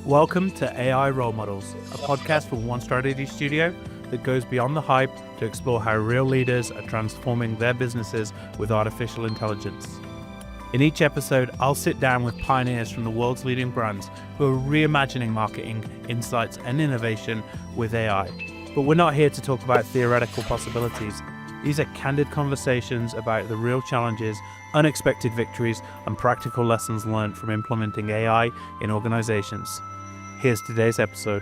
Welcome to AI Role Models, a podcast from One Strategy Studio that goes beyond the hype to explore how real leaders are transforming their businesses with artificial intelligence. In each episode, I'll sit down with pioneers from the world's leading brands who are reimagining marketing, insights, and innovation with AI. But we're not here to talk about theoretical possibilities. These are candid conversations about the real challenges, unexpected victories, and practical lessons learned from implementing AI in organizations. Here's today's episode.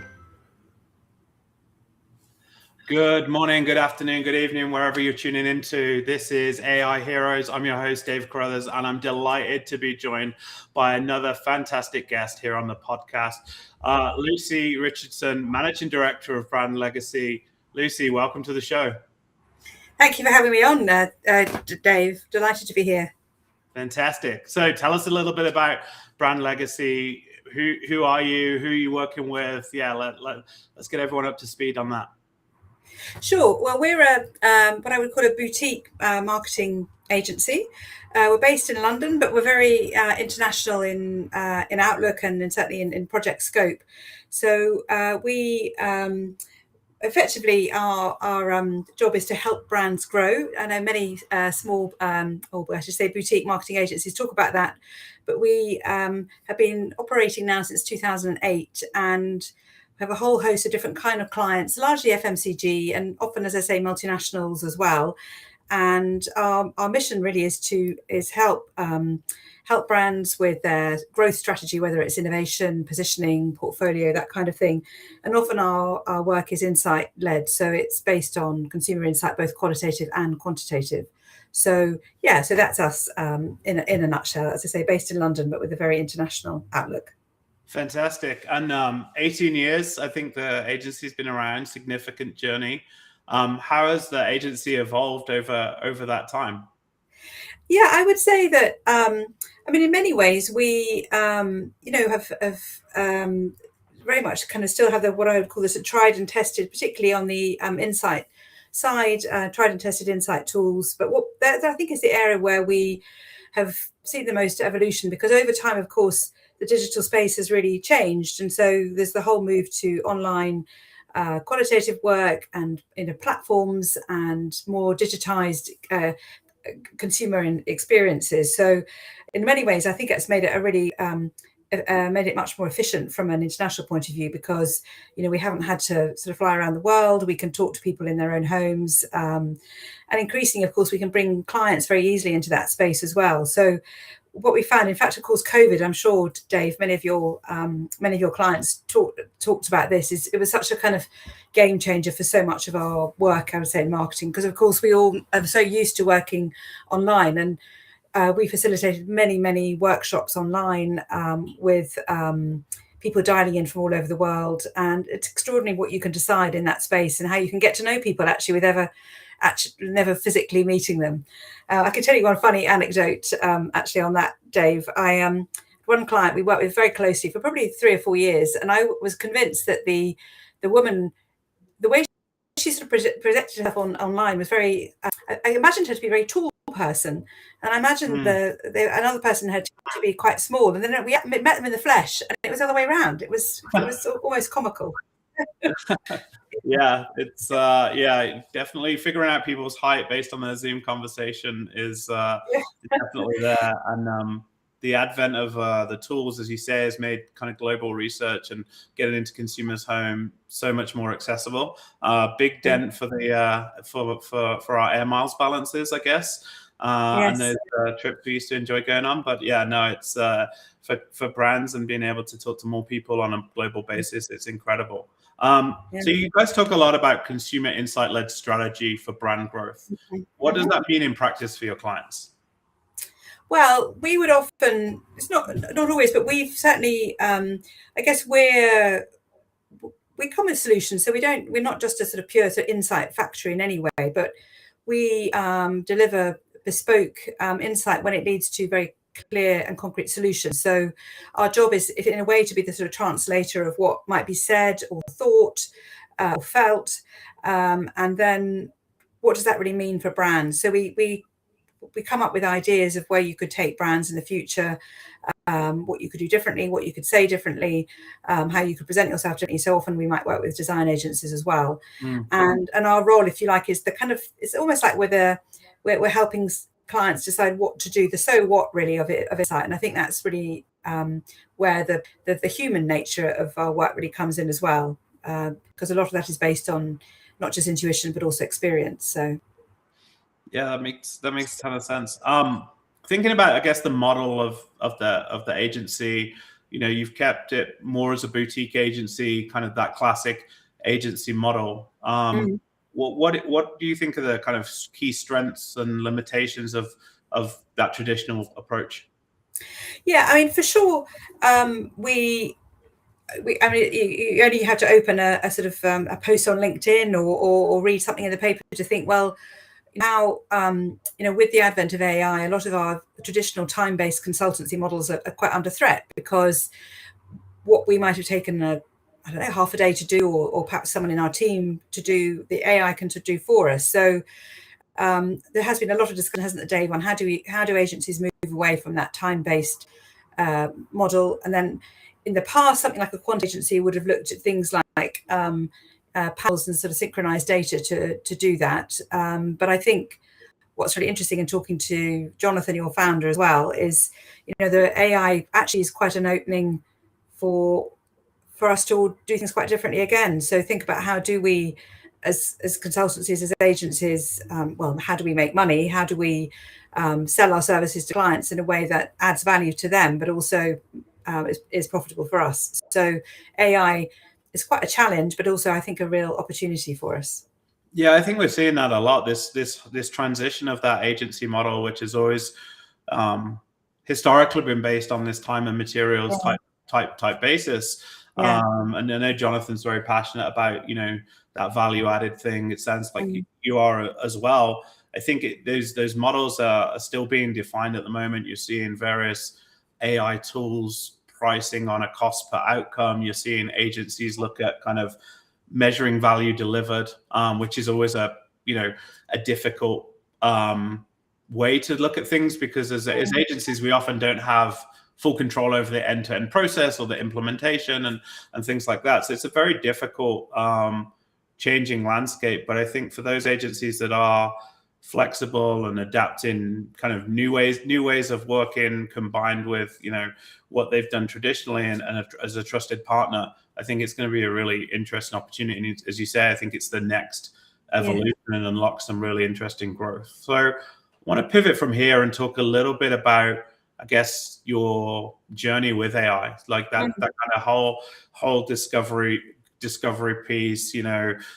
Good morning, good afternoon, good evening, wherever you're tuning into. This is AI Heroes. I'm your host, Dave Carruthers, and I'm delighted to be joined by another fantastic guest here on the podcast, Lucy Richardson, Managing Director of Brand Legacy. Lucy, welcome to the show. Thank you for having me on, Dave. Delighted to be here. Fantastic. So tell us a little bit about Brand Legacy. Who are you? Who are you working with? Yeah, let's get everyone up to speed on that. Sure. Well, we're what I would call a boutique marketing agency. We're based in London, but we're very international in outlook and certainly in project scope. So we effectively our job is to help brands grow. I know many small, or I should say boutique marketing agencies talk about that, but we have been operating now since 2008 and have a whole host of different kind of clients, largely FMCG and often, as I say, multinationals as well. And our mission really is help brands with their growth strategy, whether it's innovation, positioning, portfolio, that kind of thing. And often our work is insight led, so it's based on consumer insight, both qualitative and quantitative. So yeah, so that's us in a nutshell, as I say, based in London, but with a very international outlook. Fantastic. And 18 years, I think the agency's been around, significant journey. How has the agency evolved over that time? Yeah, I would say that, in many ways, we, have very much kind of still have what I would call this a tried and tested, particularly on the insight side, tried and tested insight tools. But what that I think is the area where we have seen the most evolution, because over time, of course, the digital space has really changed. And so there's the whole move to online qualitative work and platforms and more digitized consumer experiences. So in many ways, I think it's made it a really made it much more efficient from an international point of view, because we haven't had to sort of fly around the world. We can talk to people in their own homes, and increasingly, of course, we can bring clients very easily into that space as well. So what we found, in fact, of course, COVID, I'm sure, Dave, many of your clients talked about this, is it was such a kind of game changer for so much of our work, I would say, in marketing, because of course we all are so used to working online, and we facilitated many workshops online with people dialing in from all over the world. And it's extraordinary what you can decide in that space and how you can get to know people actually with never physically meeting them. I can tell you one funny anecdote actually on that, Dave. One client we worked with very closely for probably 3 or 4 years, and I was convinced that the woman, the way she sort of projected herself online was very, I imagined her to be a very tall person, and I imagined another person had to be quite small, and then we met them in the flesh, and it was the other way around. It was almost comical. Yeah, it's definitely figuring out people's height based on their Zoom conversation is definitely there. And the advent of the tools, as you say, has made kind of global research and getting into consumers' home so much more accessible. Big dent for the for our air miles balances, I guess. Yes. And those trips we used to enjoy going on. But yeah, no, it's for brands and being able to talk to more people on a global basis, it's incredible. So you guys talk a lot about consumer insight-led strategy for brand growth. What does that mean in practice for your clients? Well, we would often, it's not always, but we've certainly, I guess we come with solutions. So we're not just a sort of pure sort of insight factory in any way, but we deliver bespoke insight when it leads to very clear and concrete solutions. So our job is, if in a way, to be the sort of translator of what might be said or thought or felt, and then what does that really mean for brands? So we we come up with ideas of where you could take brands in the future, what you could do differently, what you could say differently, how you could present yourself differently. So often we might work with design agencies as well. And our role, if you like, is the kind of, it's almost like we're helping clients decide what to do, the so what really of it site. And I think that's really where the human nature of our work really comes in as well, because a lot of that is based on not just intuition but also experience. So yeah, that makes a ton of sense. Thinking about, I guess, the model of the agency, you've kept it more as a boutique agency, kind of that classic agency model. What do you think are the kind of key strengths and limitations of that traditional approach? Yeah, I mean, for sure, we I mean, you only have to open a sort of a post on LinkedIn or read something in the paper to think, well, now, with the advent of AI, a lot of our traditional time-based consultancy models are quite under threat, because what we might have taken half a day to do, or perhaps someone in our team to do, the AI can do for us. So there has been a lot of discussion, hasn't there, Dave, on how do agencies move away from that time-based model? And then in the past, something like a quant agency would have looked at things like panels and sort of synchronized data to do that. But I think what's really interesting in talking to Jonathan, your founder, as well, is the AI actually is quite an opening for us to all do things quite differently again. So think about, how do we, as consultancies, as agencies, how do we make money? How do we sell our services to clients in a way that adds value to them, but also is profitable for us? So AI is quite a challenge, but also I think a real opportunity for us. Yeah, I think we're seeing that a lot. This transition of that agency model, which has always historically been based on this time and materials type basis. Yeah. And I know Jonathan's very passionate about that value added thing. It sounds like you are as well. I think those models are still being defined at the moment. You're seeing various AI tools pricing on a cost per outcome. You're seeing agencies look at kind of measuring value delivered, which is always a difficult way to look at things, because as agencies, we often don't have full control over the end-to-end process or the implementation and things like that. So it's a very difficult changing landscape. But I think for those agencies that are flexible and adapting kind of new ways of working, combined with what they've done traditionally and as a trusted partner, I think it's going to be a really interesting opportunity. And as you say, I think it's the next evolution and unlock some really interesting growth. So I want to pivot from here and talk a little bit about, I guess, your journey with AI, like that kind of whole discovery piece,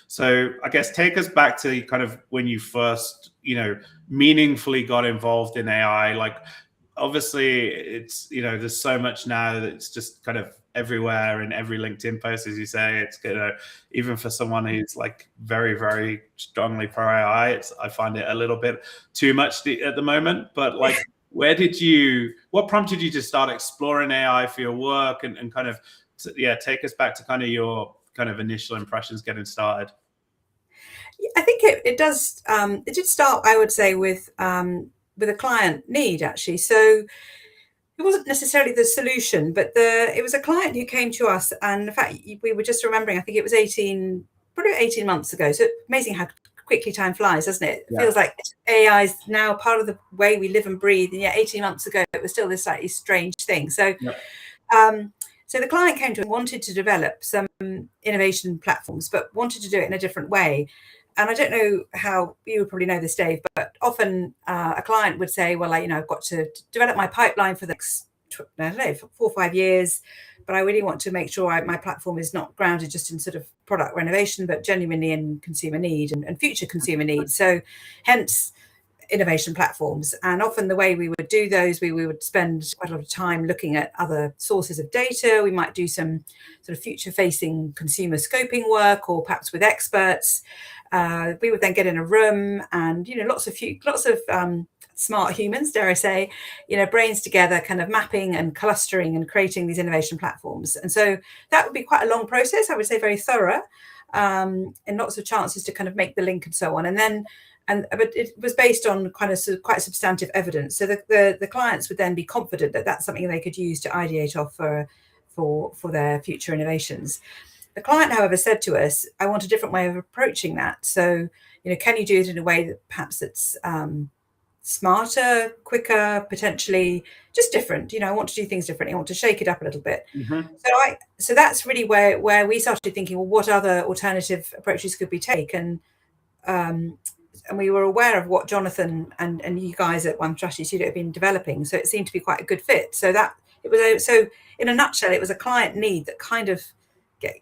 So I guess take us back to kind of when you first, meaningfully got involved in AI. Like, obviously it's, there's so much now that it's just kind of everywhere in every LinkedIn post, as you say. It's even for someone who's like very, very strongly pro AI, I find it a little bit too much at the moment. But like, what prompted you to start exploring AI for your work, and kind of, take us back to kind of your kind of initial impressions getting started? I think it does. It did start, I would say, with a client need, actually. So it wasn't necessarily the solution, but it was a client who came to us, and in fact, we were just remembering, I think it was probably 18 months ago. So amazing how quickly time flies, doesn't it? It feels like AI is now part of the way we live and breathe, and yet 18 months ago it was still this slightly strange thing. So so the client came to and wanted to develop some innovation platforms, but wanted to do it in a different way. And I don't know how you would probably know this, Dave, but often a client would say, well, I've got to develop my pipeline for the next, 4 or 5 years, but I really want to make sure my platform is not grounded just in sort of product renovation, but genuinely in consumer need and future consumer needs. So hence innovation platforms. And often the way we would do those, we would spend quite a lot of time looking at other sources of data. We might do some sort of future facing consumer scoping work, or perhaps with experts. We would then get in a room, and lots of smart humans, dare I say, brains together, kind of mapping and clustering and creating these innovation platforms. And so that would be quite a long process, I would say, very thorough, and lots of chances to kind of make the link and so on. And then but it was based on kind of quite substantive evidence. So the clients would then be confident that that's something they could use to ideate off for their future innovations. The client, however, said to us, I want a different way of approaching that. So, can you do it in a way that perhaps it's smarter, quicker, potentially just different? I want to do things differently. I want to shake it up a little bit. Mm-hmm. So that's really where we started thinking, well, what other alternative approaches could we take? And we were aware of what Jonathan and you guys at One Strategy Studio have been developing. So it seemed to be quite a good fit. So that it was in a nutshell, it was a client need that kind of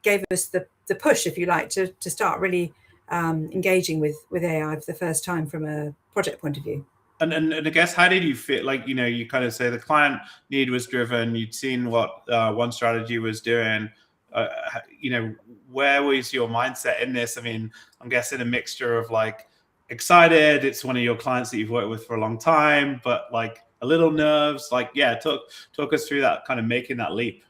gave us the push, if you like, to start really engaging with AI for the first time from a project point of view. And I guess, how did you feel? Like, you kind of say the client need was driven. You'd seen what One Strategy was doing. Where was your mindset in this? I mean, I'm guessing a mixture of like excited. It's one of your clients that you've worked with for a long time, but like a little nerves. Like, talk us through that, kind of making that leap.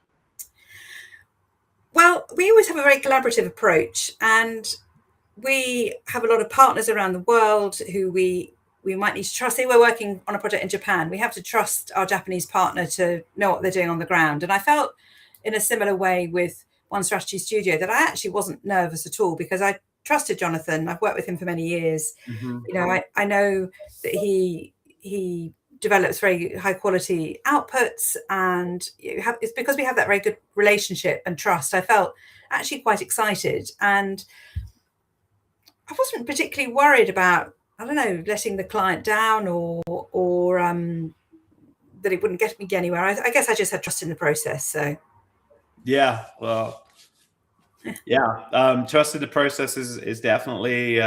Well, we always have a very collaborative approach, and we have a lot of partners around the world who we might need to trust. Say we're working on a project in Japan, we have to trust our Japanese partner to know what they're doing on the ground. And I felt in a similar way with One Strategy Studio that I actually wasn't nervous at all, because I trusted Jonathan. I've worked with him for many years. Mm-hmm. I know that he develops very high quality outputs, and it's because we have that very good relationship and trust. I felt actually quite excited, and I wasn't particularly worried about, I don't know, letting the client down or that it wouldn't get me anywhere. I guess I just had trust in the process. So trust in the process is definitely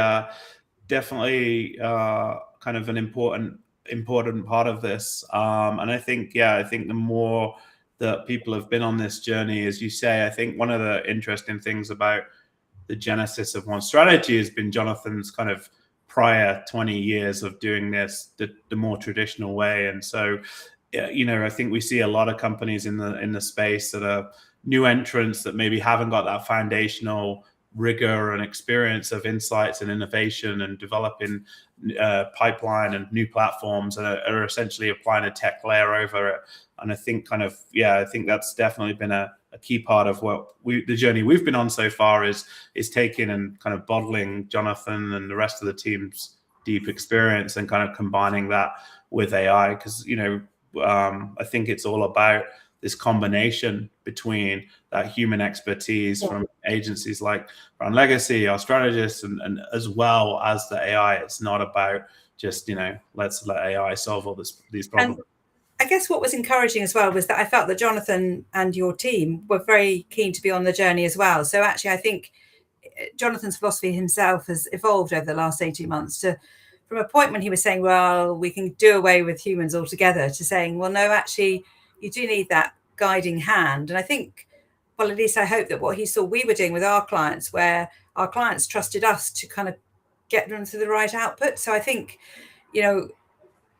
kind of an important part of this. And I think the more that people have been on this journey, as you say, I think one of the interesting things about the genesis of One Strategy has been Jonathan's kind of prior 20 years of doing this the more traditional way. And so, I think we see a lot of companies in the space that are new entrants that maybe haven't got that foundational rigor and experience of insights and innovation and developing pipeline and new platforms, and are essentially applying a tech layer over it. And I think I think that's definitely been a key part of the journey we've been on so far is taking and kind of bottling Jonathan and the rest of the team's deep experience and kind of combining that with AI. Because, I think it's all about this combination between that human expertise from agencies like Brand Legacy, our strategists, and as well as the AI. It's not about just, let's let AI solve all these problems. And I guess what was encouraging as well was that I felt that Jonathan and your team were very keen to be on the journey as well. So actually, I think Jonathan's philosophy himself has evolved over the last 18 months from a point when he was saying, well, we can do away with humans altogether, to saying, well, no, actually, you do need that guiding hand. And I think, well, at least I hope that what he saw we were doing with our clients, where our clients trusted us to kind of get them to the right output. So I think,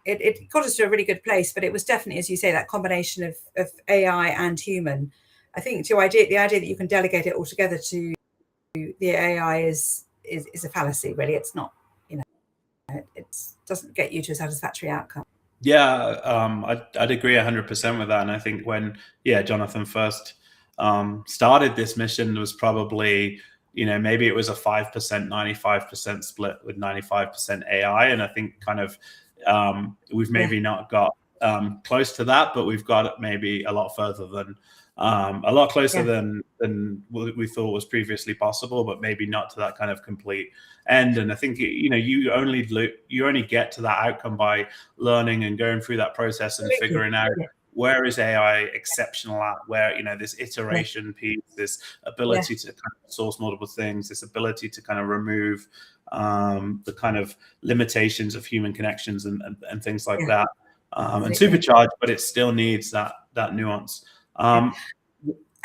it got us to a really good place, but it was definitely, as you say, that combination of AI and human. I think the idea that you can delegate it all together to the AI is a fallacy, really. It's not, it doesn't get you to a satisfactory outcome. Yeah, I'd agree 100% with that. And I think when, Jonathan first started this mission, there was probably, maybe it was a 5%, 95% split with 95% AI. And I think kind of we've maybe not got close to that, but we've got it maybe a lot further than a lot closer than we thought was previously possible, but maybe not to that kind of complete end. And I think you only get to that outcome by learning and going through that process and figuring out where is AI exceptional at, where this iteration piece, this ability to kind of source multiple things, this ability to kind of remove the kind of limitations of human connections and things like that, and supercharge, but it still needs that nuance. I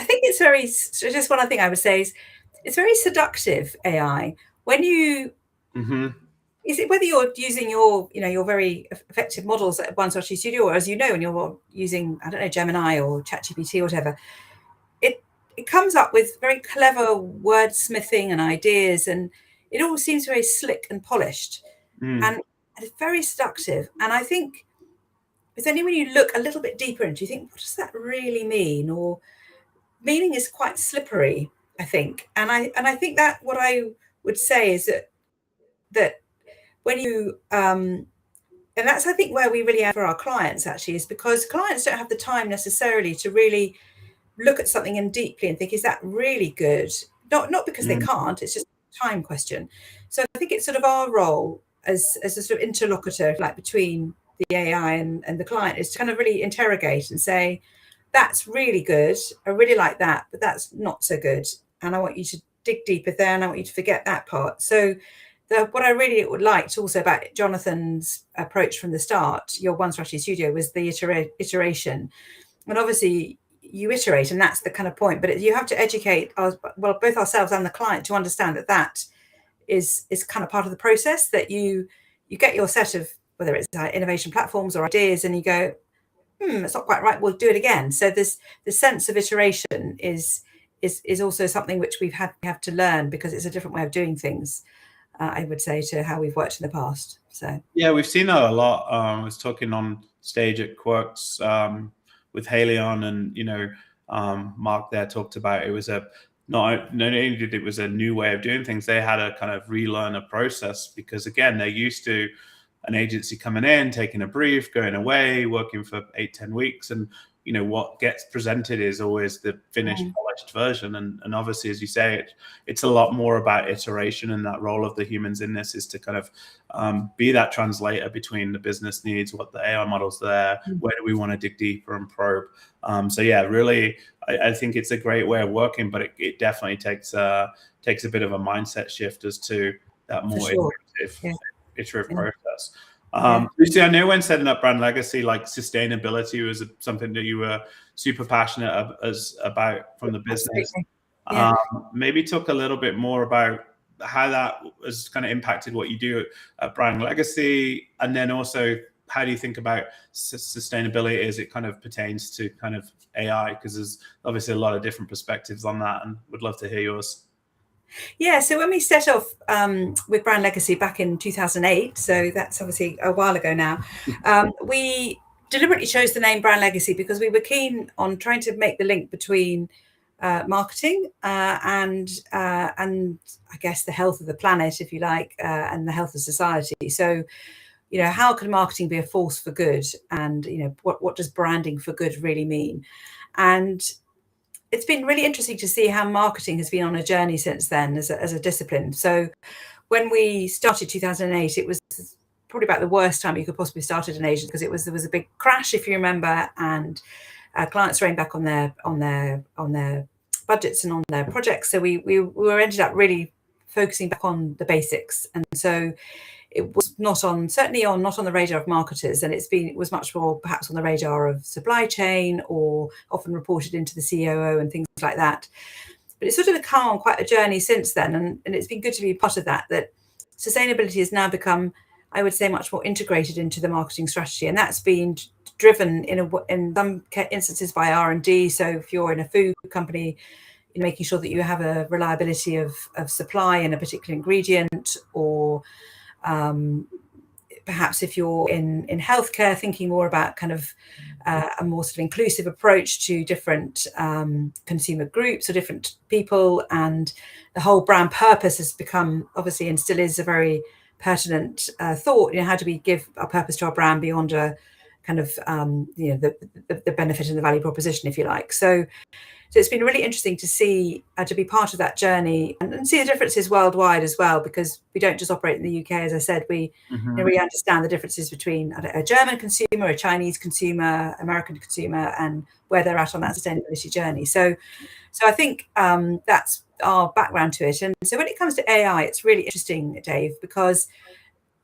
think it's very, just one other thing I would say is it's very seductive, AI. When you, is it whether you're using your very effective models at One Strategy Studio, or as when you're using, I don't know, Gemini or ChatGPT or whatever, it comes up with very clever wordsmithing and ideas, and it all seems very slick and polished. and it's very seductive. And I think it's only when you look a little bit deeper into, you think, what does that really mean? Or meaning is quite slippery, I think. And I think that what I would say is that when you and that's, I think, where we really add for our clients, actually, is because clients don't have the time necessarily to really look at something in deeply and think, is that really good? Not because they can't, it's just a time question. So I think it's sort of our role as a sort of interlocutor, like between the AI and the client, is to kind of really interrogate and say, that's really good, I really like that, but that's not so good. And I want you to dig deeper there, and I want you to forget that part. So what I really would like to also about Jonathan's approach from the start, your One Strategy Studio, was the iteration. And obviously you iterate, and that's the kind of point, but you have to educate both ourselves and the client to understand that is kind of part of the process, that you get your set of, whether it's innovation platforms or ideas, and you go, it's not quite right, we'll do it again. So the sense of iteration is also something which we have to learn, because it's a different way of doing things, I would say, to how we've worked in the past. So yeah, we've seen that a lot. I was talking on stage at Quirks with Haleon, and Mark there talked about it was not only did it was a new way of doing things, they had to kind of relearn a process, because again, they're used to an agency coming in, taking a brief, going away, working for 8-10 weeks, and what gets presented is always the finished, polished version. And obviously, as you say, it's a lot more about iteration, and that role of the humans in this is to kind of be that translator between the business needs, what the AI model's there, where do we want to dig deeper and probe. So yeah, really, I think it's a great way of working, but it definitely takes a bit of a mindset shift as to that more iterative process. Lucy, I know when setting up Brand Legacy, like sustainability was something that you were super passionate about from the business. Maybe talk a little bit more about how that has kind of impacted what you do at Brand Legacy, and then also how do you think about sustainability as it kind of pertains to kind of AI? Because there's obviously a lot of different perspectives on that, and would love to hear yours. Yeah, so when we set off with Brand Legacy back in 2008, so that's obviously a while ago now, we deliberately chose the name Brand Legacy because we were keen on trying to make the link between marketing and I guess the health of the planet, if you like, and the health of society. So, how can marketing be a force for good? And, what does branding for good really mean? And it's been really interesting to see how marketing has been on a journey since then as a discipline. So when we started 2008, it was probably about the worst time you could possibly start at an agency, because there was a big crash, if you remember, and clients reined back on their budgets and on their projects. So we were ended up really focusing back on the basics, and so it was not on the radar of marketers, and it was much more perhaps on the radar of supply chain, or often reported into the COO and things like that. But it's sort of come on quite a journey since then, and it's been good to be part of that sustainability has now become, I would say, much more integrated into the marketing strategy, and that's been driven in some instances by R&D. So if you're in a food company, making sure that you have a reliability of supply in a particular ingredient, or perhaps if you're in healthcare, thinking more about kind of a more sort of inclusive approach to different consumer groups or different people. And the whole brand purpose has become, obviously, and still is, a very pertinent thought. How do we give a purpose to our brand beyond a kind of the benefit and the value proposition, if you like. So it's been really interesting to see, to be part of that journey, and see the differences worldwide as well, because we don't just operate in the UK. As I said, we really understand the differences between a German consumer, a Chinese consumer, American consumer, and where they're at on that sustainability journey. So I think that's our background to it. And so when it comes to AI, it's really interesting, Dave, because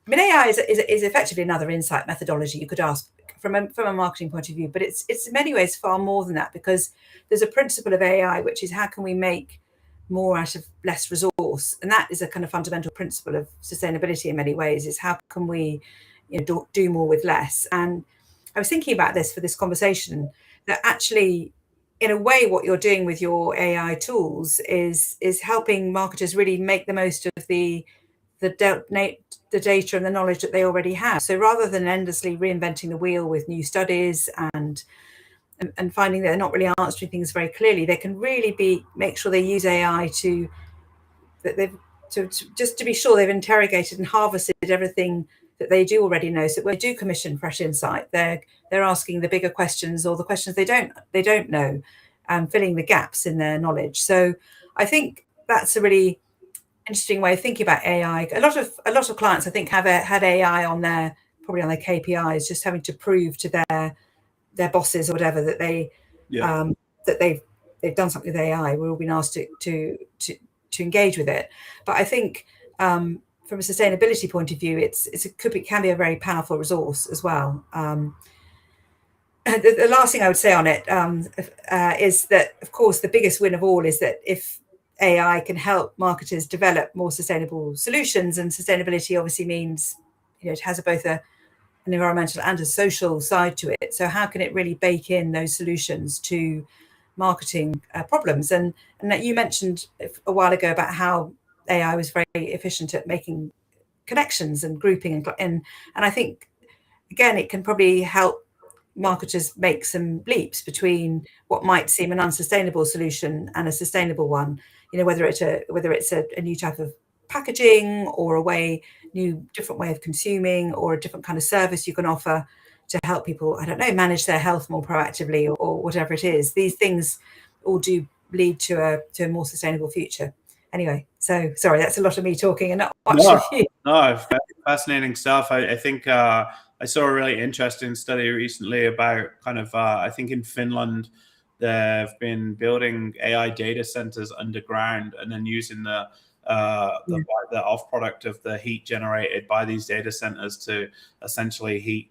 AI is effectively another insight methodology, you could ask, from a marketing point of view, but it's in many ways far more than that, because there's a principle of AI, which is how can we make more out of less resource, and that is a kind of fundamental principle of sustainability in many ways, is how can we do more with less. And I was thinking about this for this conversation, that actually, in a way, what you're doing with your AI tools is helping marketers really make the most of the the data and the knowledge that they already have. So rather than endlessly reinventing the wheel with new studies and finding that they're not really answering things very clearly, they can really make sure they use AI to be sure they've interrogated and harvested everything that they do already know. So when they do commission fresh insight, they're asking the bigger questions, or the questions they don't know, and filling the gaps in their knowledge. So I think that's a really interesting way of thinking about AI. A lot of clients, I think, have had AI on their KPIs, just having to prove to their bosses or whatever that they've done something with AI. We're all being asked to engage with it. But I think from a sustainability point of view, it can be a very powerful resource as well. The last thing I would say on it is that, of course, the biggest win of all is that if AI can help marketers develop more sustainable solutions, and sustainability obviously means, it has both an environmental and a social side to it. So how can it really bake in those solutions to marketing problems? And that you mentioned a while ago about how AI was very efficient at making connections and grouping, and I think, again, it can probably help marketers make some leaps between what might seem an unsustainable solution and a sustainable one. Whether it's a new type of packaging, or a different way of consuming, or a different kind of service you can offer to help people, I don't know, manage their health more proactively, or whatever it is. These things all do lead to a more sustainable future. Anyway, so sorry, that's a lot of me talking and not much of you. No, fascinating stuff. I think I saw a really interesting study recently about I think in Finland, they've been building AI data centers underground and then using the off product of the heat generated by these data centers to essentially heat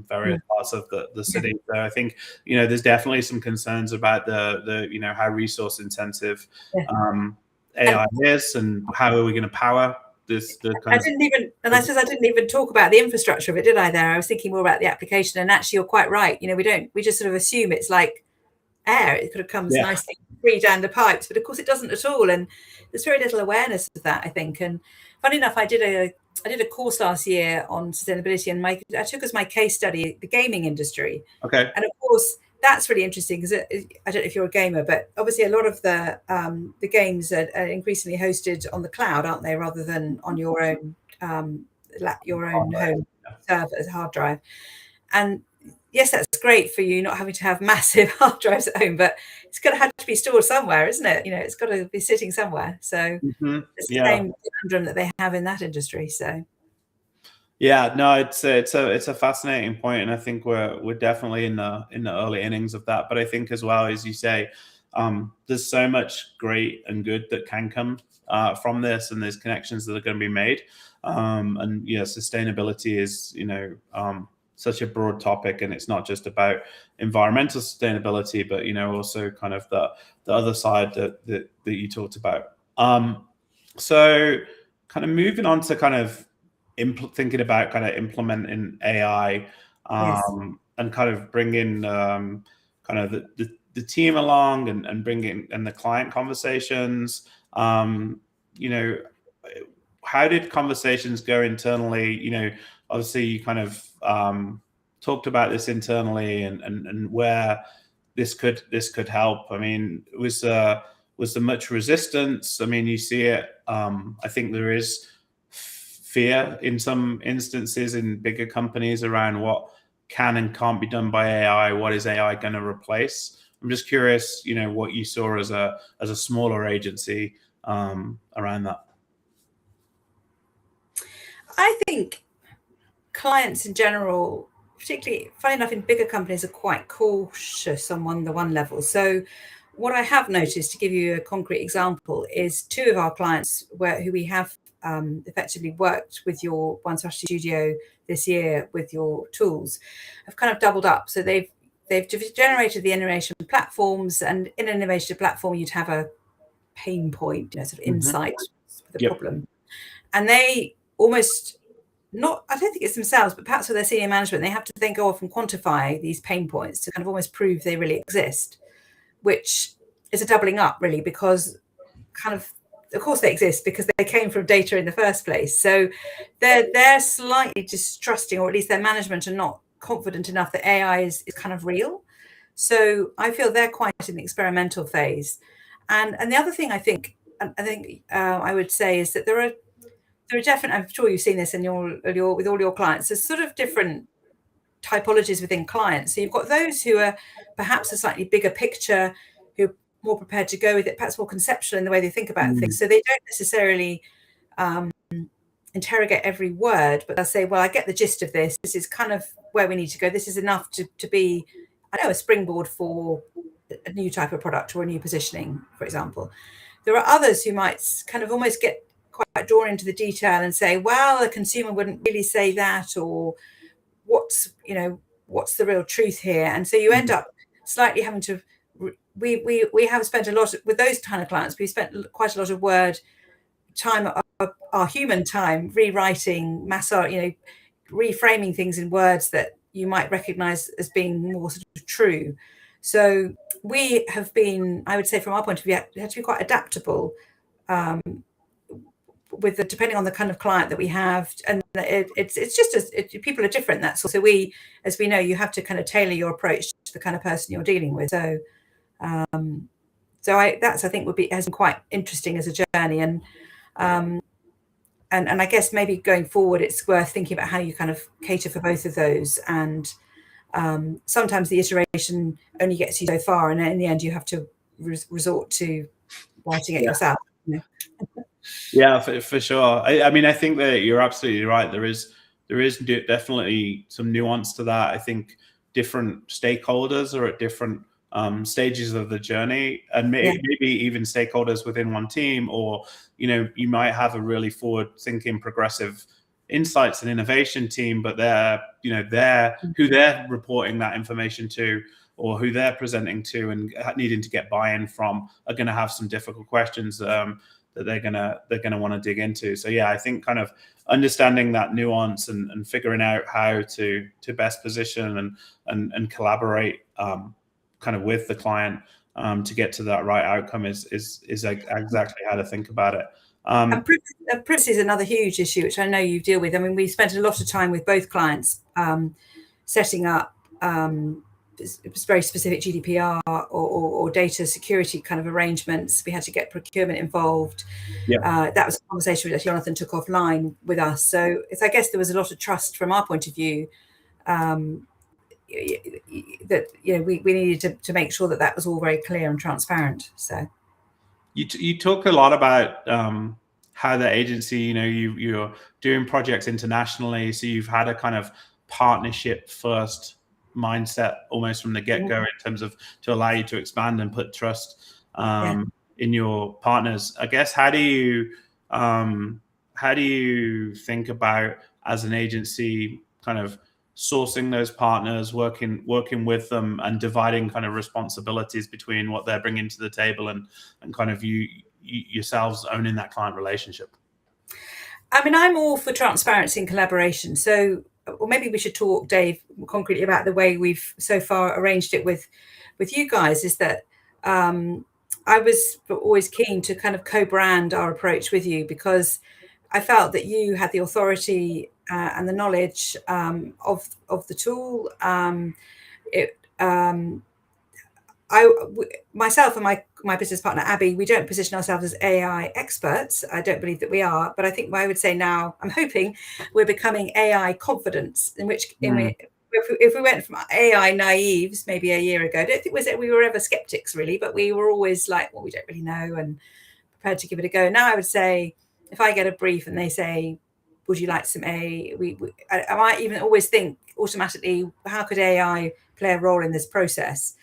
various parts of the city. So I think, there's definitely some concerns about the how resource intensive AI is, and how are we going to power this? I didn't even talk about the infrastructure of it, did I? I was thinking more about the application, and actually, you're quite right. We just sort of assume it's like air; it could have comes nicely free down the pipes, but of course it doesn't at all. And there's very little awareness of that, I think. And funny enough, I did a course last year on sustainability, and I took as my case study the gaming industry. Okay. And of course, that's really interesting, because I don't know if you're a gamer, but obviously a lot of the games are increasingly hosted on the cloud, aren't they, rather than on your own home server, hard drive. And yes, that's great for you not having to have massive hard drives at home, but it's going to have to be stored somewhere, isn't it? It's got to be sitting somewhere. So it's the same conundrum that they have in that industry. So. Yeah, no, it's a fascinating point, and I think we're definitely in the early innings of that. But I think as well, as you say, there's so much great and good that can come from this, and there's connections that are going to be made. And sustainability is such a broad topic, and it's not just about environmental sustainability, but also kind of the other side that you talked about. So kind of moving on to kind of thinking about kind of implementing AI, and kind of bringing kind of the team along, and bringing and the client conversations. How did conversations go internally? Obviously you kind of talked about this internally, and where this could help. I mean, was there much resistance? I mean, you see it. I think there is fear in some instances in bigger companies around what can and can't be done by AI. What is AI going to replace? I'm just curious, what you saw as a smaller agency around that. I think clients in general, particularly, funny enough, in bigger companies, are quite cautious on the one level. So what I have noticed, to give you a concrete example, is two of our clients who we have effectively worked with your One Strategy Studio this year with your tools, have kind of doubled up. So they've generated the innovation platforms, and in an innovation platform, you'd have a pain point, sort of insight for the problem. And they almost I don't think it's themselves, but perhaps with their senior management, they have to then go off and quantify these pain points to kind of almost prove they really exist, which is a doubling up, really, because kind of of course they exist because they came from data in the first place. So they're slightly distrusting, or at least their management are not confident enough that AI is kind of real. So I feel they're quite in the experimental phase. And the other thing I think I would say is that there are definite, I'm sure you've seen this in your with all your clients, there's sort of different typologies within clients. So you've got those who are perhaps a slightly bigger picture, who are more prepared to go with it, perhaps more conceptual in the way they think about things. So they don't necessarily interrogate every word, but they'll say, well, I get the gist of this. This is kind of where we need to go. This is enough to be, I know, a springboard for a new type of product or a new positioning, for example. There are others who might kind of almost get quite drawn into the detail and say, well, the consumer wouldn't really say that, or what's the real truth here? And so you end up slightly having to, we have spent a lot with those kind of clients. We spent quite a lot of time, our human time, rewriting, reframing things in words that you might recognize as being more sort of true. So we have been, I would say, from our point of view, had to be quite adaptable depending on the kind of client that we have, and it's just people are different. That's also, as we know, you have to kind of tailor your approach to the kind of person you're dealing with. So I think has been quite interesting as a journey, and I guess maybe going forward, it's worth thinking about how you kind of cater for both of those. And sometimes the iteration only gets you so far, and in the end, you have to resort to writing it yourself. Yeah, for sure. I mean, I think that you're absolutely right. There is definitely some nuance to that. I think different stakeholders are at different stages of the journey, and maybe even stakeholders within one team, or you might have a really forward-thinking, progressive insights and innovation team, but they're who they're reporting that information to, or who they're presenting to and needing to get buy-in from, are going to have some difficult questions that they're gonna want to dig into. So yeah, I think kind of understanding that nuance and figuring out how to best position and collaborate kind of with the client to get to that right outcome is exactly how to think about it. And privacy is another huge issue, which I know you deal with. I mean, we spent a lot of time with both clients setting up it was very specific GDPR or data security kind of arrangements. We had to get procurement involved. That was a conversation that Jonathan took offline with us. So I guess there was a lot of trust from our point of view that we needed to make sure that was all very clear and transparent. So you talk a lot about how the agency, you're doing projects internationally, so you've had a kind of partnership first mindset almost from the get-go in terms of to allow you to expand and put trust in your partners. I guess how do you think about, as an agency, kind of sourcing those partners, working with them, and dividing kind of responsibilities between what they're bringing to the table and kind of you yourselves owning that client relationship? I mean, I'm all for transparency and collaboration. So, or maybe we should talk, Dave, more concretely about the way we've so far arranged it with you guys. Is that I was always keen to kind of co-brand our approach with you, because I felt that you had the authority and the knowledge of the tool. Myself and my business partner Abby, we don't position ourselves as AI experts. I don't believe that we are, but I think I would say now, I'm hoping we're becoming AI confidents. If we went from AI naives maybe a year ago, I don't think we were ever skeptics really, but we were always like, well, we don't really know, and prepared to give it a go. Now I would say, if I get a brief and they say, would you like some AI? I might even always think automatically, how could AI play a role in this process?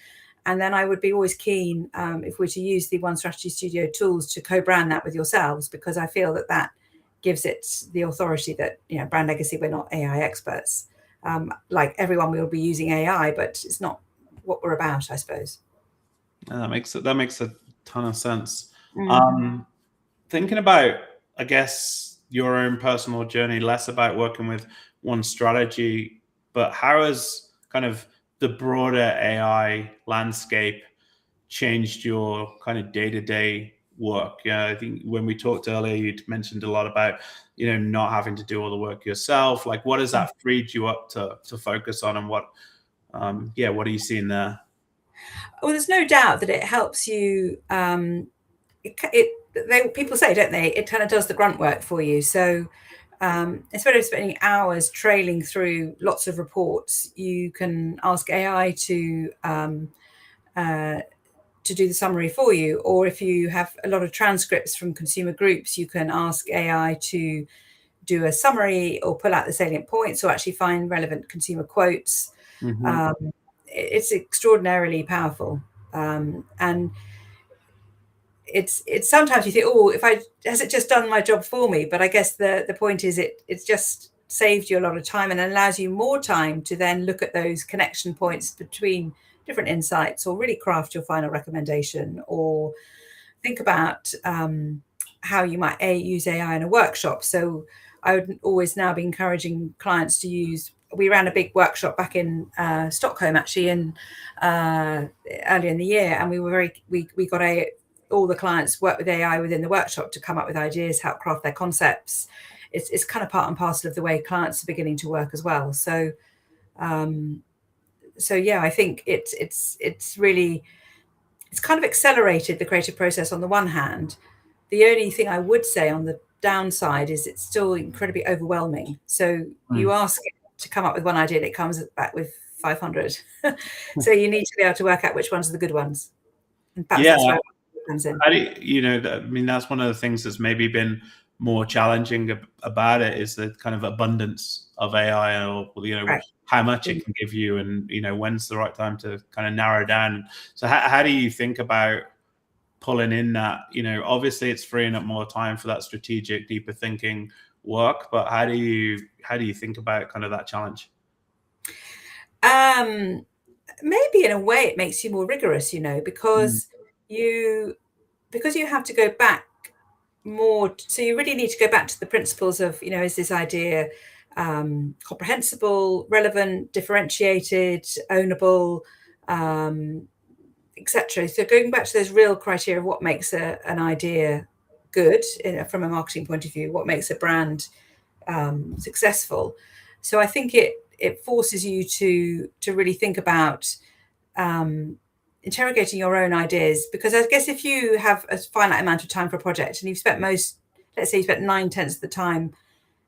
And then I would be always keen, if we're to use the One Strategy Studio tools, to co-brand that with yourselves, because I feel that gives it the authority that, brand legacy, we're not AI experts. Like everyone will be using AI, but it's not what we're about, I suppose. That makes a ton of sense. Thinking about, I guess, your own personal journey, less about working with One Strategy, but how has kind of the broader AI landscape changed your kind of day-to-day work? Yeah, I think when we talked earlier, you'd mentioned a lot about, not having to do all the work yourself. Like, what has that freed you up to focus on, and what are you seeing there? Well, there's no doubt that it helps you. People say, don't they? It kind of does the grunt work for you. So instead of spending hours trailing through lots of reports, you can ask AI to do the summary for you. Or if you have a lot of transcripts from consumer groups, you can ask AI to do a summary or pull out the salient points or actually find relevant consumer quotes. Mm-hmm. It's extraordinarily powerful. And it's sometimes you think, oh, has it just done my job for me? But I guess the point is it's just saved you a lot of time and allows you more time to then look at those connection points between different insights, or really craft your final recommendation, or think about how you might use AI in a workshop. So I would always now be encouraging clients to use. We ran a big workshop back in Stockholm, actually, earlier in the year, and we got all the clients work with AI within the workshop to come up with ideas, how to craft their concepts. It's kind of part and parcel of the way clients are beginning to work as well. So yeah, I think it's really kind of accelerated the creative process on the one hand. The only thing I would say on the downside is it's still incredibly overwhelming. So you ask it to come up with one idea and it comes back with 500. So you need to be able to work out which ones are the good ones. And perhaps that's where it comes in. I mean, that's one of the things that's maybe been more challenging about it, is the kind of abundance of AI, or Right. how much it can give you, and when's the right time to kind of narrow down. So how do you think about pulling in that? Obviously it's freeing up more time for that strategic, deeper thinking work, but how do you think about kind of that challenge? Maybe in a way it makes you more rigorous, because you have to go back more. So you really need to go back to the principles of, is this idea comprehensible, relevant, differentiated, ownable, etc. So going back to those real criteria of what makes an idea good from a marketing point of view, what makes a brand successful. So I think it forces you to really think about interrogating your own ideas, because I guess if you have a finite amount of time for a project and you've spent let's say you spent 9/10 of the time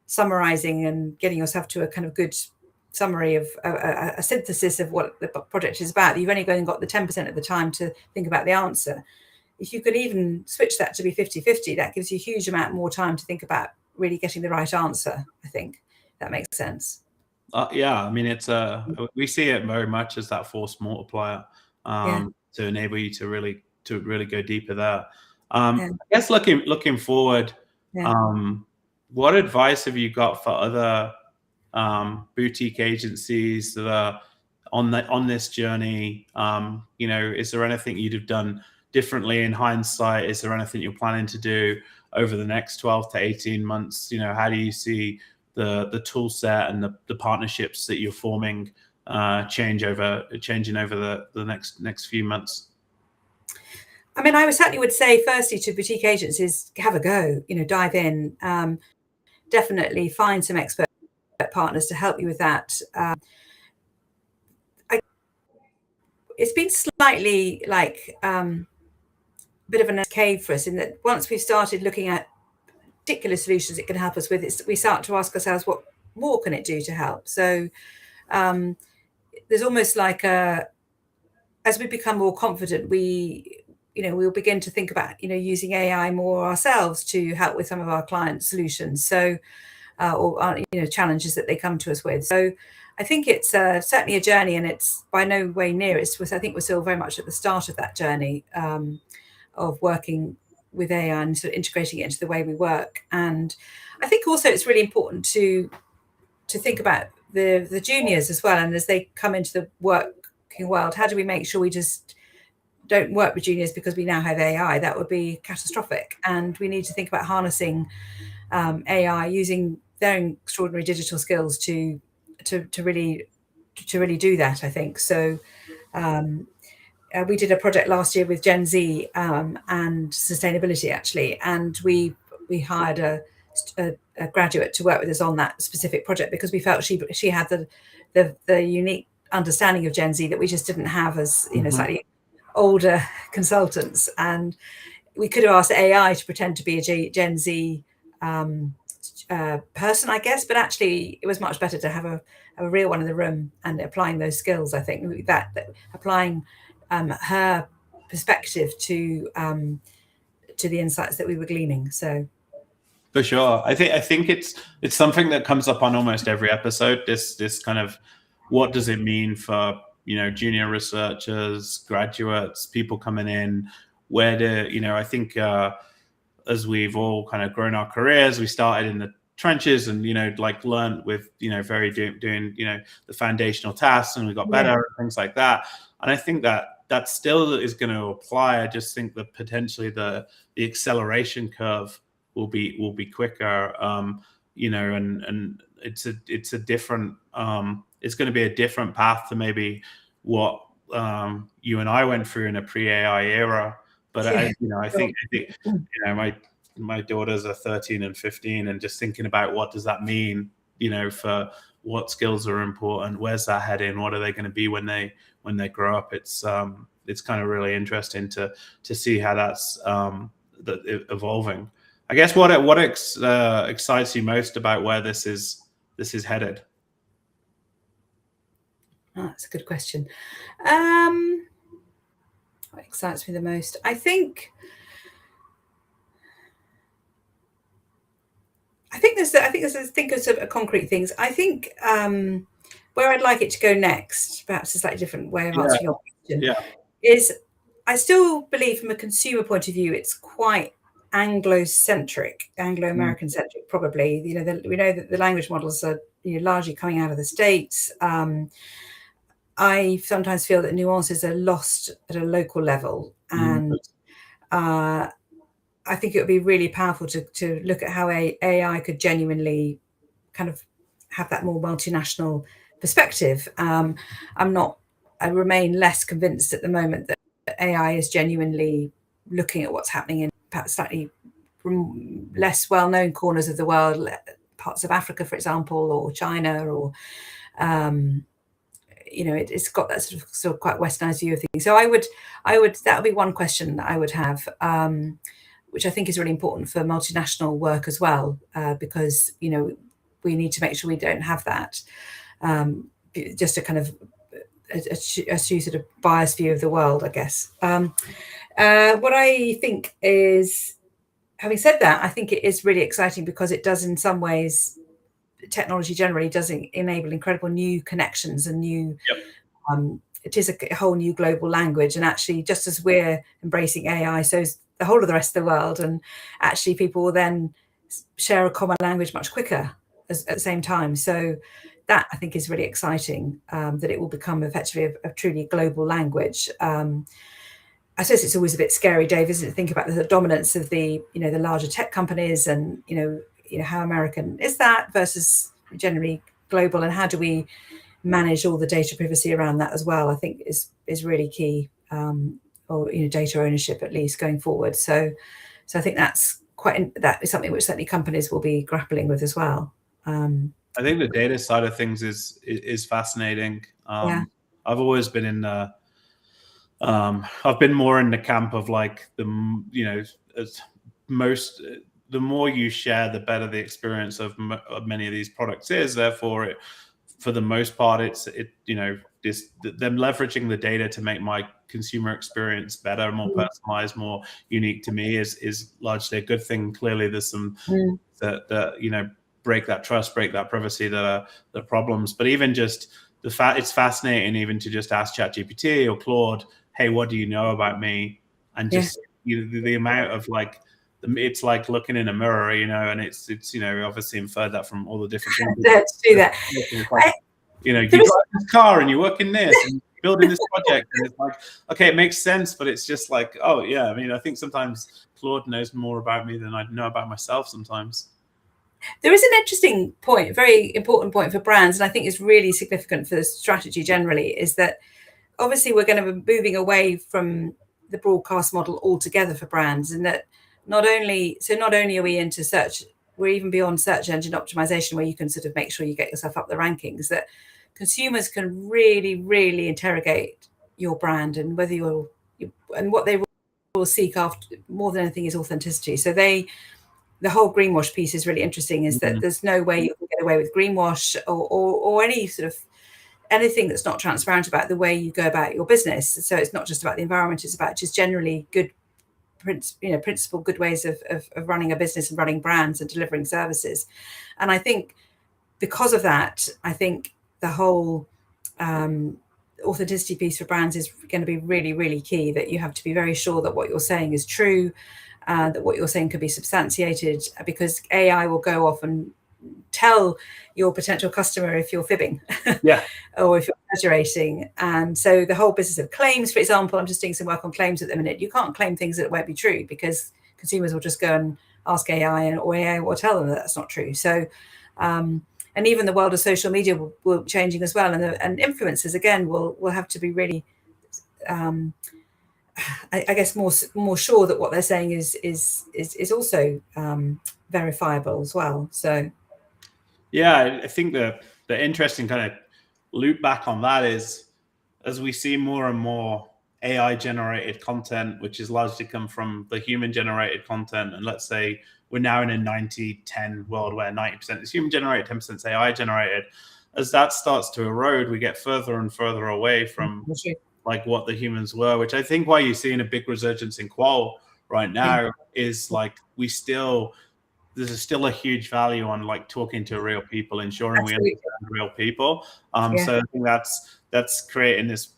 summarizing and getting yourself to a kind of good summary of a synthesis of what the project is about, you've only got the 10% of the time to think about the answer. If you could even switch that to be 50-50, that gives you a huge amount more time to think about really getting the right answer. I think that makes sense. Yeah, I mean, we see it very much as that force multiplier to enable you to really go deeper there. I guess looking forward, what advice have you got for other boutique agencies that are on this journey? Is there anything you'd have done differently in hindsight? Is there anything you're planning to do over the next 12 to 18 months? How do you see the tool set and the partnerships that you're forming changing over the next few months? I mean, I certainly would say, firstly, to boutique agencies, have a go, dive in, definitely find some expert partners to help you with that. It's been slightly like a bit of an escape for us, in that once we've started looking at particular solutions it can help us with, we start to ask ourselves, what more can it do to help? So there's almost like as we become more confident, we'll begin to think about using AI more ourselves to help with some of our client solutions, so or challenges that they come to us with. So I think it's certainly a journey, and it's by no way near. I think we're still very much at the start of that journey of working with AI and sort of integrating it into the way we work. And I think also it's really important to think about the juniors as well. And as they come into the working world, how do we make sure we just don't work with juniors because we now have AI? That would be catastrophic. And we need to think about harnessing AI, using their extraordinary digital skills to really do that, I think. So we did a project last year with Gen Z and sustainability, actually, and we hired a graduate to work with us on that specific project because we felt she had the unique understanding of Gen Z that we just didn't have as slightly older consultants. And we could have asked AI to pretend to be a Gen Z person, I guess, but actually it was much better to have a real one in the room and applying those skills. I think that applying her perspective to the insights that we were gleaning. So for sure, I think it's something that comes up on almost every episode. This kind of, what does it mean for junior researchers, graduates, people coming in? Where do I think as we've all kind of grown our careers, we started in the trenches and learned with very doing the foundational tasks, and we got better and things like that. And I think that still is going to apply. I just think that potentially the acceleration curve will be quicker, and it's a different it's going to be a different path to maybe what you and I went through in a pre-AI era. But I think my daughters are 13 and 15, and just thinking about what does that mean, for what skills are important, where's that heading, what are they going to be when they grow up? It's kind of really interesting to see how that's evolving. I guess what excites you most about where this is headed? Oh, that's a good question. What excites me the most? I think there's a concrete things. I think where I'd like it to go next, perhaps a slightly different way of answering your question, is I still believe from a consumer point of view, it's quite Anglo-centric, Anglo-American-centric, probably. We know that the language models are largely coming out of the States. I sometimes feel that nuances are lost at a local level, and I think it would be really powerful to look at how AI could genuinely kind of have that more multinational perspective. I remain less convinced at the moment that AI is genuinely looking at what's happening in perhaps slightly less well-known corners of the world, parts of Africa, for example, or China, or it's got that sort of quite westernized view of things. So I would that would be one question that I would have, which I think is really important for multinational work as well, because we need to make sure we don't have that just a kind of a sort of biased view of the world, I guess. What I think is, having said that, I think it is really exciting because it does, in some ways, technology generally does enable incredible new connections and new. It is a whole new global language, and actually, just as we're embracing AI, so is the whole of the rest of the world, and actually, people will then share a common language much quicker at the same time. So that, I think, is really exciting, that it will become effectively a truly global language. I suppose it's always a bit scary, Dave, isn't it? Think about the dominance of the the larger tech companies, and how American is that versus generally global, and how do we manage all the data privacy around that as well? I think is really key, or data ownership at least going forward. So I think that is something which certainly companies will be grappling with as well. I think the data side of things is fascinating. I've always been in the I've been more in the camp of like the more you share, the better the experience of many of these products is. Therefore, for the most part, them leveraging the data to make my consumer experience better, more personalized, more unique to me is largely a good thing. Clearly, there's some that break that trust, break that privacy, that are the problems. But even just the fact, it's fascinating even to just ask ChatGPT or Claude, hey, what do you know about me? And just the amount of it's like looking in a mirror, and it's obviously inferred that from all the different things. Let's do that. You drive this car and you work in this and building this project, and it's like, okay, it makes sense, but it's just like, oh yeah. I mean, I think sometimes Claude knows more about me than I know about myself sometimes. There is an interesting point, very important point for brands, and I think it's really significant for the strategy generally, is that obviously we're going to be moving away from the broadcast model altogether for brands, and that not only are we into search, we're even beyond search engine optimization, where you can sort of make sure you get yourself up the rankings, that consumers can really interrogate your brand, and whether and what they will seek after more than anything is authenticity. So the whole greenwash piece is really interesting, is that there's no way you can get away with greenwash or any sort of anything that's not transparent about the way you go about your business. So it's not just about the environment, it's about just generally good principle, good ways of running a business and running brands and delivering services. And I think because of that, I think the whole authenticity piece for brands is going to be really key, that you have to be very sure that what you're saying is true, that what you're saying could be substantiated, because AI will go off and tell your potential customer if you're fibbing or if you're exaggerating. And so the whole business of claims, for example, I'm just doing some work on claims at the minute. You can't claim things that won't be true, because consumers will just go and ask AI, or AI will tell them that that's not true. So and even the world of social media will be changing as well, and influencers again will have to be really I guess more sure that what they're saying is also verifiable as well. So yeah, I think the interesting kind of loop back on that is, as we see more and more AI generated content, which is largely come from the human generated content, and let's say we're now in a 90-10 world where 90% is human generated, 10% is AI generated. As that starts to erode, we get further and further away from like what the humans were, which I think why you're seeing a big resurgence in qual right now is like there's still a huge value on like talking to real people, ensuring we understand real people. So I think that's creating this,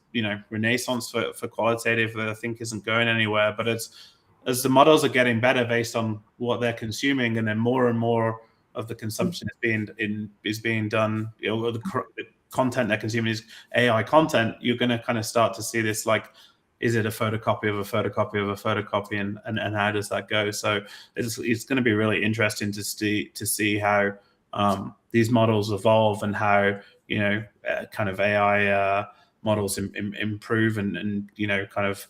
renaissance for qualitative that I think isn't going anywhere. But as the models are getting better based on what they're consuming, and then more and more of the consumption is being done, the content they're consuming is AI content, you're going to kind of start to see this, like, is it a photocopy of a photocopy of a photocopy, and how does that go? So it's going to be really interesting to see how these models evolve, and how kind of AI models improve, and kind of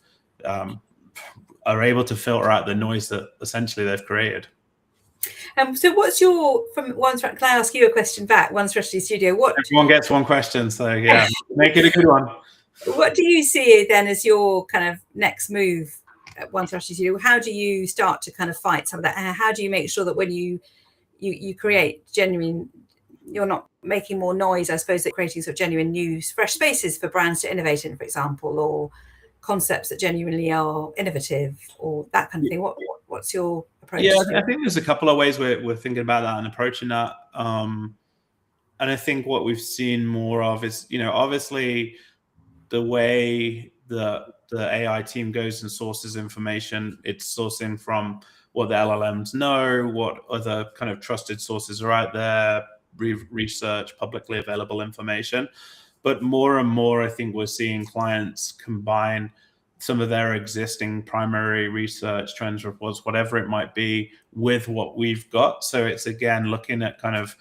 are able to filter out the noise that essentially they've created. So what's your, can I ask you a question back, One Strategy Studio? Everyone gets one question, so yeah, make it a good one. What do you see then as your kind of next move at One Strategy Studio? How do you start to kind of fight some of that? How do you make sure that when you create genuine, you're not making more noise, I suppose, that creating sort of genuine new, fresh spaces for brands to innovate in, for example, or concepts that genuinely are innovative, or that kind of thing? What's your approach? Yeah, I think there's a couple of ways we're thinking about that and approaching that. And I think what we've seen more of is, obviously the way the AI team goes and sources information, it's sourcing from what the LLMs know, what other kind of trusted sources are out there, research, publicly available information. But more and more, I think we're seeing clients combine some of their existing primary research, trends reports, whatever it might be, with what we've got. So it's, again, looking at kind of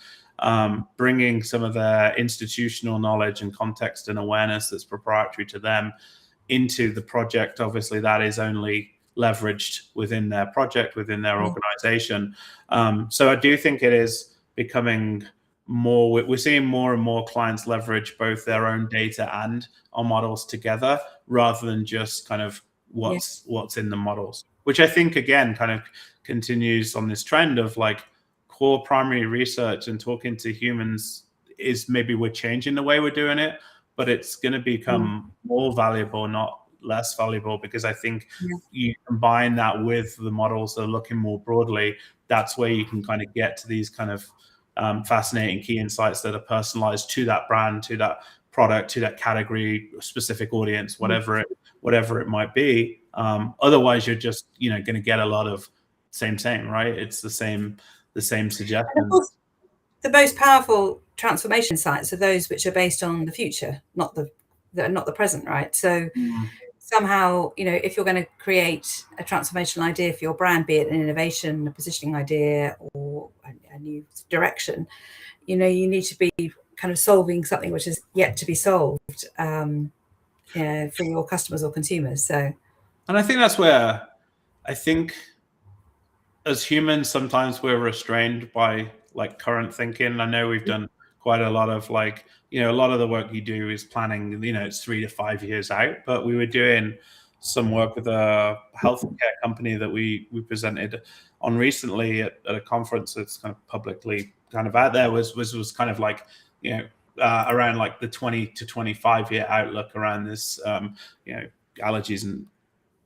bringing some of their institutional knowledge and context and awareness that's proprietary to them into the project. Obviously, that is only leveraged within their project, within their organization. So I do think it is becoming more, we're seeing more and more clients leverage both their own data and our models together, rather than just kind of what's in the models, which I think, again, kind of continues on this trend of like core primary research and talking to humans is, maybe we're changing the way we're doing it, but it's going to become more valuable, not less valuable, because I think you combine that with the models that are looking more broadly. That's where you can kind of get to these kind of fascinating key insights that are personalized to that brand, to that product, to that category, specific audience, whatever it might be. Otherwise, you're just going to get a lot of same, right? It's the same suggestions. The most powerful transformation sites are those which are based on the future, not the present, right? So somehow, if you're going to create a transformational idea for your brand, be it an innovation, a positioning idea, or a new direction, you need to be kind of solving something which is yet to be solved. for your customers or consumers. So, and I think that's where I think as humans, sometimes we're restrained by like current thinking. I know we've done quite a lot of like, a lot of the work you do is planning, it's 3 to 5 years out, but we were doing some work with a healthcare company that we presented on recently at a conference that's kind of publicly kind of out there was kind of like, around like the 20 to 25 year outlook around this, allergies and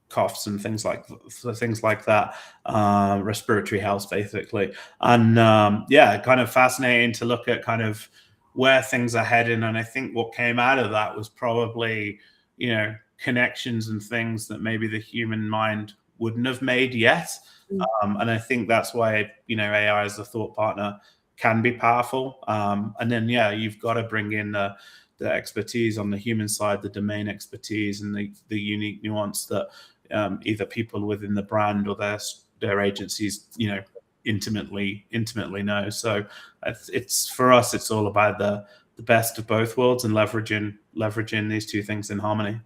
coughs and things like that, respiratory health basically. And kind of fascinating to look at kind of where things are heading. And I think what came out of that was probably, connections and things that maybe the human mind wouldn't have made yet. And I think that's why, AI as a thought partner can be powerful. And then, you've got to bring in the expertise on the human side, the domain expertise and the unique nuance that either people within the brand or their agencies, intimately know. So it's for us, it's all about the best of both worlds and leveraging these two things in harmony.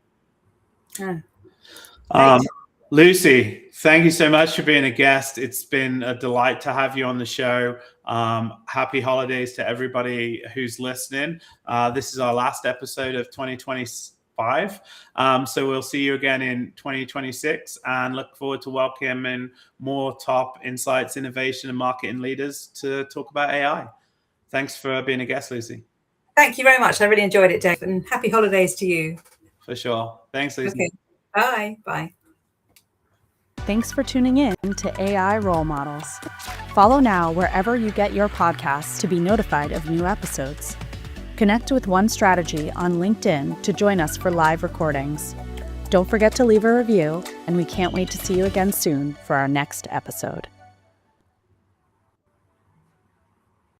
Lucy, thank you so much for being a guest. It's been a delight to have you on the show. Happy holidays to everybody who's listening. This is our last episode of 2025. So we'll see you again in 2026 and look forward to welcoming more top insights, innovation and marketing leaders to talk about AI. Thanks for being a guest, Lucy. Thank you very much. I really enjoyed it, Dave, and happy holidays to you. For sure. Thanks, Lucy. Okay. Bye. Bye. Thanks for tuning in to AI Role Models. Follow now wherever you get your podcasts to be notified of new episodes. Connect with One Strategy on LinkedIn to join us for live recordings. Don't forget to leave a review, and we can't wait to see you again soon for our next episode.